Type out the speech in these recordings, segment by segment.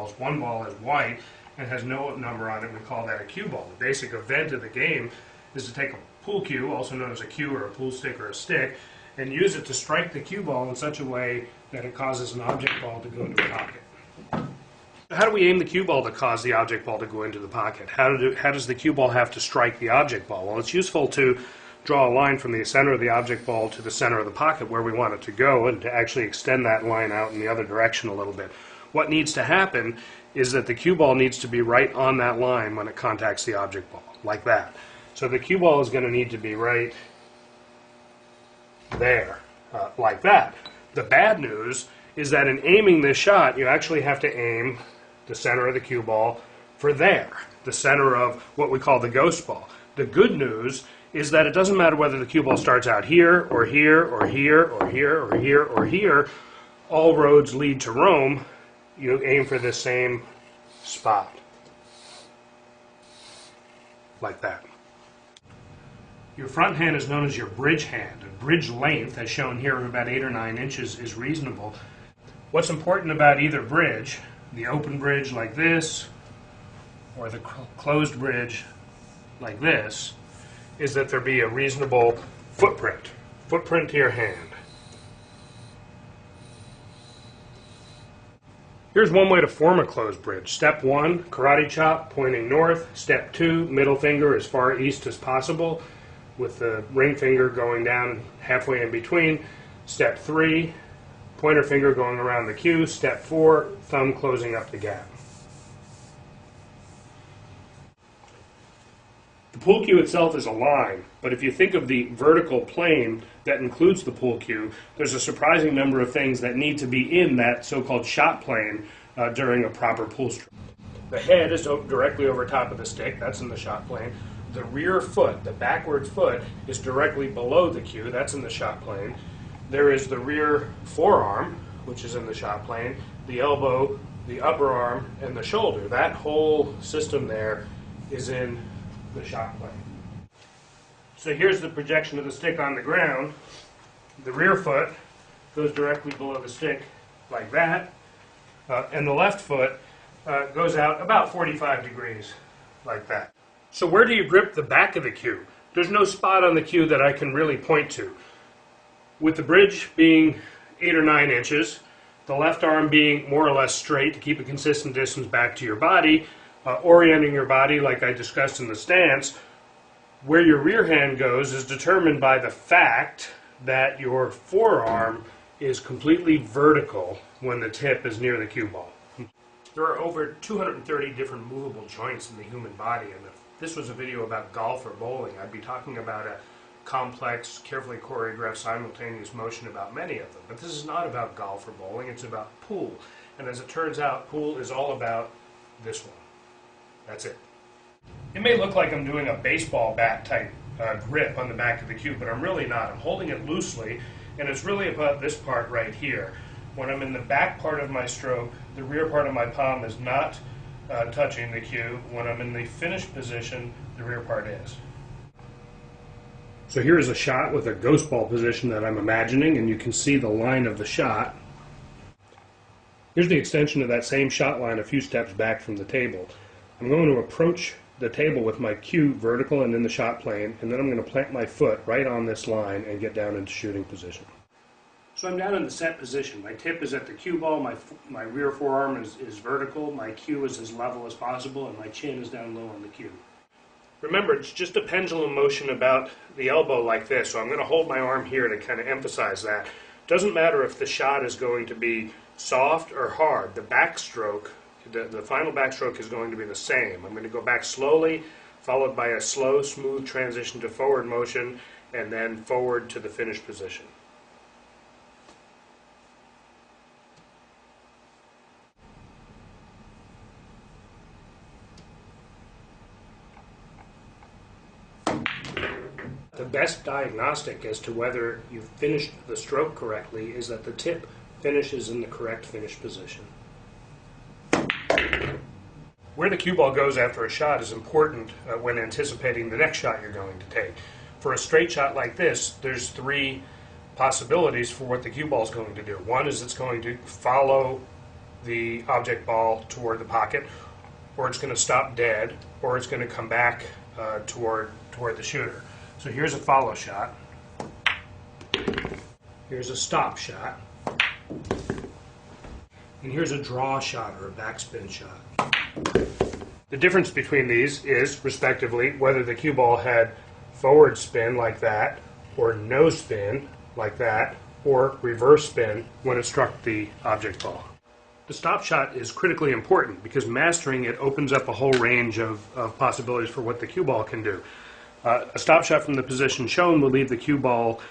balls. One ball is white and has no number on it. We call that a cue ball. The basic event of the game is to take a pool cue, also known as a cue or a pool stick or a stick, and use it to strike the cue ball in such a way that it causes an object ball to go into the pocket. How do we aim the cue ball to cause the object ball to go into the pocket? How does the cue ball have to strike the object ball? Well, it's useful to draw a line from the center of the object ball to the center of the pocket where we want it to go, and to actually extend that line out in the other direction a little bit. What needs to happen is that the cue ball needs to be right on that line when it contacts the object ball, like that. So the cue ball is going to need to be right there, like that. The bad news is that in aiming this shot, you actually have to aim the center of the cue ball for there, the center of what we call the ghost ball. The good news is that it doesn't matter whether the cue ball starts out here, or here, or here, or here, or here, or here. All roads lead to Rome. You aim for the same spot, like that. Your front hand is known as your bridge hand. A bridge length, as shown here, of about 8 or 9 inches is reasonable. What's important about either bridge, the open bridge like this, or the closed bridge like this, is that there be a reasonable footprint to your hand. Here's one way to form a closed bridge. Step 1, karate chop, pointing north. Step 2, middle finger as far east as possible, with the ring finger going down halfway in between. Step 3, pointer finger going around the cue. Step 4, thumb closing up the gap. The pool cue itself is a line, but if you think of the vertical plane that includes the pool cue, there's a surprising number of things that need to be in that so-called shot plane during a proper pool stroke. The head is directly over top of the stick, that's in the shot plane. The rear foot, the backward foot, is directly below the cue, that's in the shot plane. There is the rear forearm, which is in the shot plane, the elbow, the upper arm, and the shoulder. That whole system there is in the shot plane. So here's the projection of the stick on the ground. The rear foot goes directly below the stick like that, and the left foot goes out about 45 degrees like that. So where do you grip the back of the cue? There's no spot on the cue that I can really point to. With the bridge being 8 or 9 inches, the left arm being more or less straight to keep a consistent distance back to your body, orienting your body like I discussed in the stance, where your rear hand goes is determined by the fact that your forearm is completely vertical when the tip is near the cue ball. There are over 230 different movable joints in the human body, and if this was a video about golf or bowling, I'd be talking about a complex, carefully choreographed, simultaneous motion about many of them. But this is not about golf or bowling, it's about pool. And as it turns out, pool is all about this one. That's it. It may look like I'm doing a baseball bat type grip on the back of the cue, but I'm really not. I'm holding it loosely, and it's really about this part right here. When I'm in the back part of my stroke, the rear part of my palm is not touching the cue. When I'm in the finished position, the rear part is. So here's a shot with a ghost ball position that I'm imagining, and you can see the line of the shot. Here's the extension of that same shot line a few steps back from the table. I'm going to approach the table with my cue vertical and in the shot plane, and then I'm going to plant my foot right on this line and get down into shooting position. So I'm down in the set position. My tip is at the cue ball, my rear forearm is vertical, my cue is as level as possible, and my chin is down low on the cue. Remember, it's just a pendulum motion about the elbow like this, so I'm going to hold my arm here to kind of emphasize that. Doesn't matter if the shot is going to be soft or hard. The backstroke, the final backstroke is going to be the same. I'm going to go back slowly, followed by a slow, smooth transition to forward motion, and then forward to the finished position. The best diagnostic as to whether you've finished the stroke correctly is that the tip finishes in the correct finish position. Where the cue ball goes after a shot is important when anticipating the next shot you're going to take. For a straight shot like this, there's 3 possibilities for what the cue ball is going to do. One is it's going to follow the object ball toward the pocket, or it's going to stop dead, or it's going to come back toward the shooter. So here's a follow shot. Here's a stop shot. And here's a draw shot or a backspin shot. The difference between these is, respectively, whether the cue ball had forward spin like that, or no spin like that, or reverse spin when it struck the object ball. The stop shot is critically important because mastering it opens up a whole range of possibilities for what the cue ball can do. A stop shot from the position shown will leave the cue ball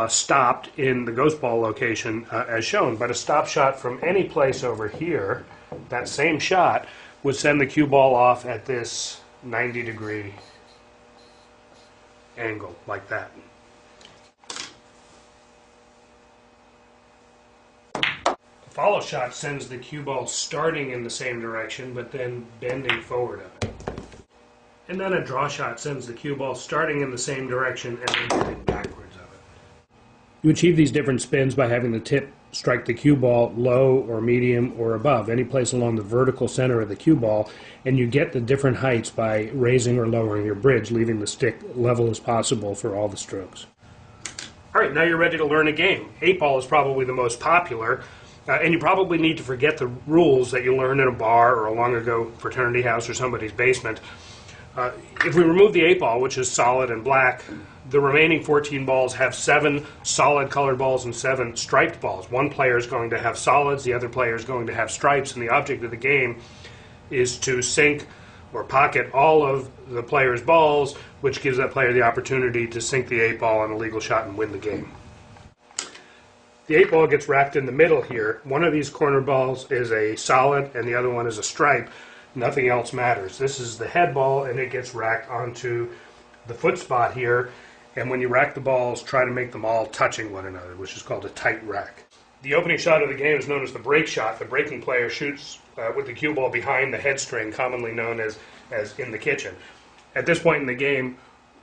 stopped in the ghost ball location as shown, but a stop shot from any place over here, that same shot, would send the cue ball off at this 90-degree angle, like that. A follow shot sends the cue ball starting in the same direction, but then bending forward of it. And then a draw shot sends the cue ball starting in the same direction and then bending backwards of it. You achieve these different spins by having the tip strike the cue ball low or medium or above, any place along the vertical center of the cue ball, and you get the different heights by raising or lowering your bridge, leaving the stick level as possible for all the strokes. All right, now you're ready to learn a game. 8-ball is probably the most popular, and you probably need to forget the rules that you learned in a bar or a long-ago fraternity house or somebody's basement. If we remove the 8-ball, which is solid and black, the remaining 14 balls have 7 solid colored balls and 7 striped balls. One player is going to have solids, the other player is going to have stripes, and the object of the game is to sink or pocket all of the player's balls, which gives that player the opportunity to sink the 8-ball on a legal shot and win the game. The 8-ball gets racked in the middle here. One of these corner balls is a solid and the other one is a stripe. Nothing else matters. This is the head ball, and it gets racked onto the foot spot here. And when you rack the balls, try to make them all touching one another, which is called a tight rack. The opening shot of the game is known as the break shot. The breaking player shoots with the cue ball behind the head string, commonly known as in the kitchen. At this point in the game,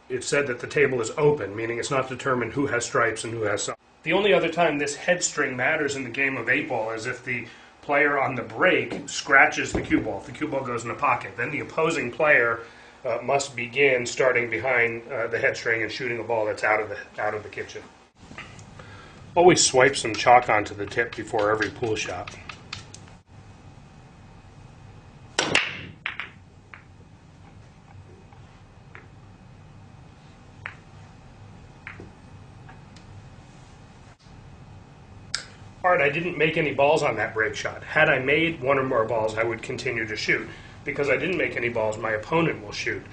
it's said that the table is open, meaning it's not determined who has stripes and who has some. The only other time this head string matters in the game of 8-ball is if the player on the break scratches the cue ball. If the cue ball goes in the pocket, then the opposing player must begin starting behind the head string and shooting a ball that's out of the kitchen. Always swipe some chalk onto the tip before every pool shot. Alright, I didn't make any balls on that break shot. Had I made one or more balls, I would continue to shoot. Because I didn't make any balls, my opponent will shoot.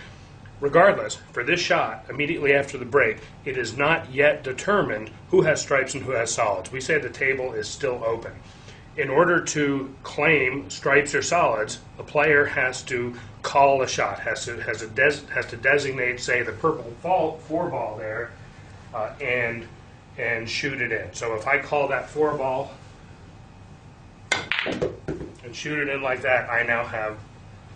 Regardless, for this shot, immediately after the break, it is not yet determined who has stripes and who has solids. We say the table is still open. In order to claim stripes or solids, a player has to call a shot, has to designate, say, the purple 4-ball there, and shoot it in. So if I call that 4-ball and shoot it in like that, I now have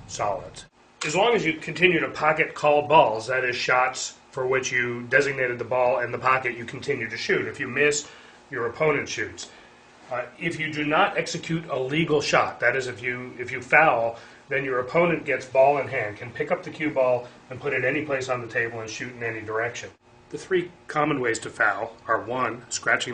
solids. As long as you continue to pocket call balls, that is shots for which you designated the ball and the pocket, you continue to shoot. If you miss, your opponent shoots. If you do not execute a legal shot, that is if you foul, then your opponent gets ball in hand, can pick up the cue ball and put it any place on the table and shoot in any direction. The 3 common ways to foul are 1, scratching